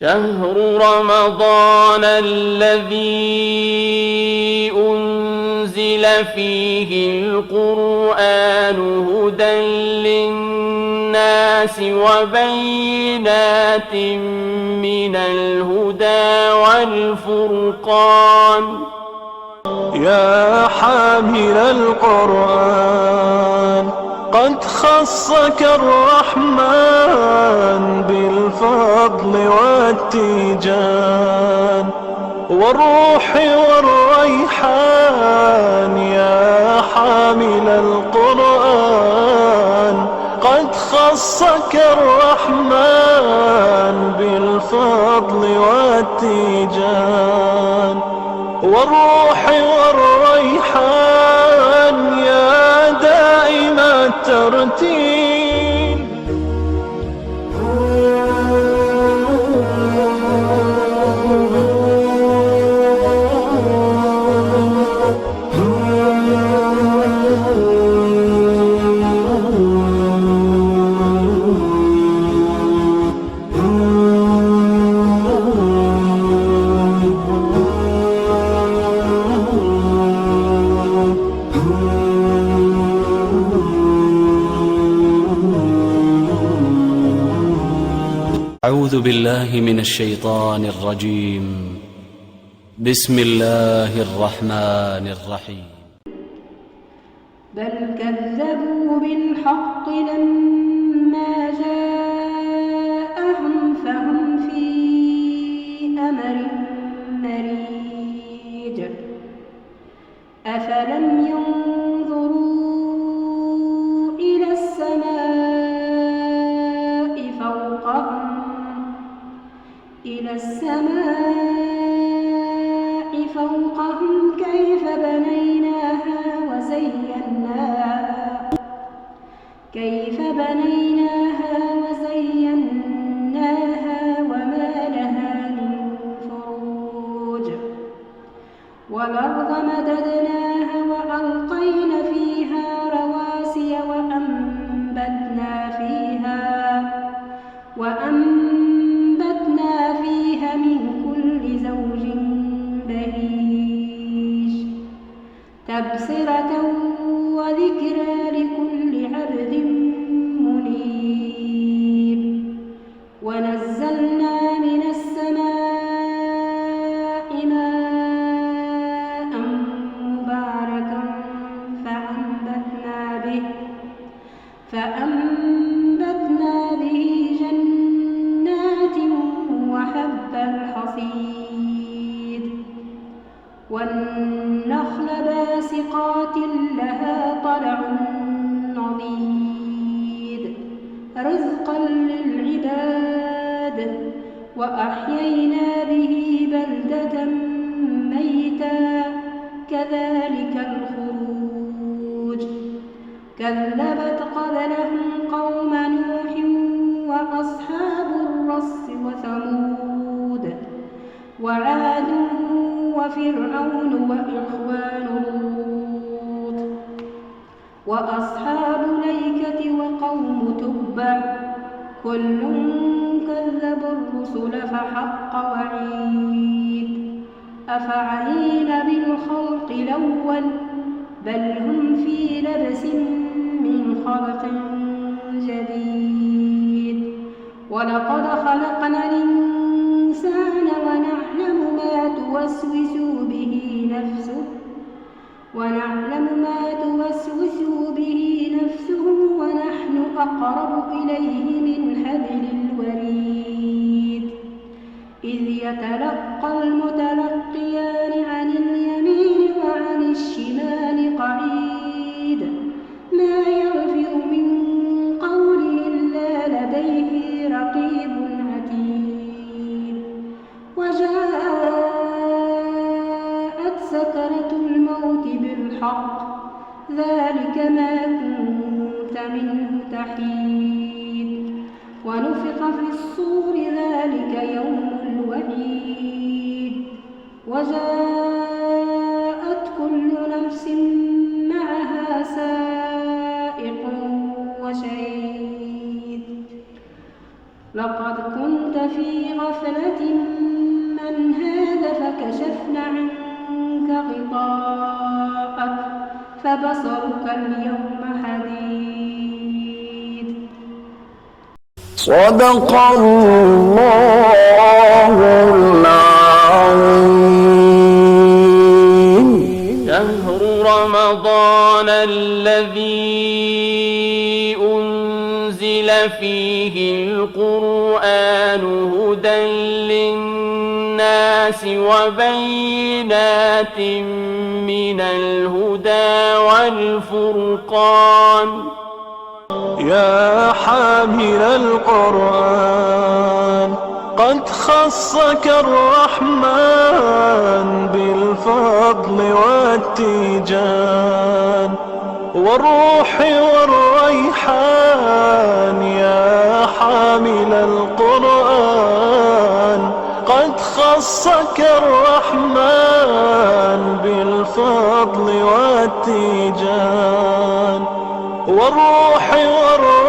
شهر رمضان الذي أنزل فيه القرآن هدى للناس وبينات من الهدى والفرقان. يا حامل القرآن قد خصك الرحمن بالفضل والتيجان والروح والريحان. يا حامل القرآن قد خصك الرحمن بالفضل والتيجان والروح والريحان. يا دائم الترتيل أعوذ بالله من الشيطان الرجيم. بسم الله الرحمن الرحيم. بل كذبوا بالحق لما جاءهم فهم في أمر مريج. أفلم ينظروا إلى السماء فوقهم كيف بنيناها وزيناها وما لها من فروج. والأرض مددناها وألقينا فيها رواسي وأنبتنا فيها من كل زوج بهيج. تبصرة وذكرى لكل عبد منيب. ونزلنا من السماء ماء مباركا فأنبتنا به جنات وحب الحصيد. والنخل باسقات لها طلع نضيد رزقا للعباد. وأحيينا به بلدة ميتا كذلك الخروج. كذبت قبلهم قوم نوح وأصحاب الرس وثمود وعاد وفرعون وإخوان لوط وأصحاب الأيكة وقوم تبع كل كذب الرسل فحق وعيد. أفعينا بالخلق الأول بل هم في لبس من خلق جديد. ولقد خلقنا الإنسان ونعلم ما توسوس به نفسه ونحن أقرب إليه من حبل الوريد. إذ يتلقى المتلقيان عن اليمين وعن الشمال قعيد. ما يلفظ من قول إلا لديه رقيب عتيد. وجاءت سكرة الموت بالحق ذلك ما كنت منه تحيد. ونفخ في الصور ذلك يوم الوعيد. وجاءت كل نفس معها سائق وشهيد. لقد كنت في غفلة من هذا فكشفنا عنك غطاءك فبصرك اليوم حديد. صدق الله العظيم. شهر رمضان الذي أنزل فيه القرآن هدى للناس وبينات من الهدى والفرقان. يا حامل القرآن قد خصك الرحمن بالفضل والتيجان والروح والريحان. يا حامل القرآن قد خصك الرحمن بالفضل والتيجان والروح والريحان.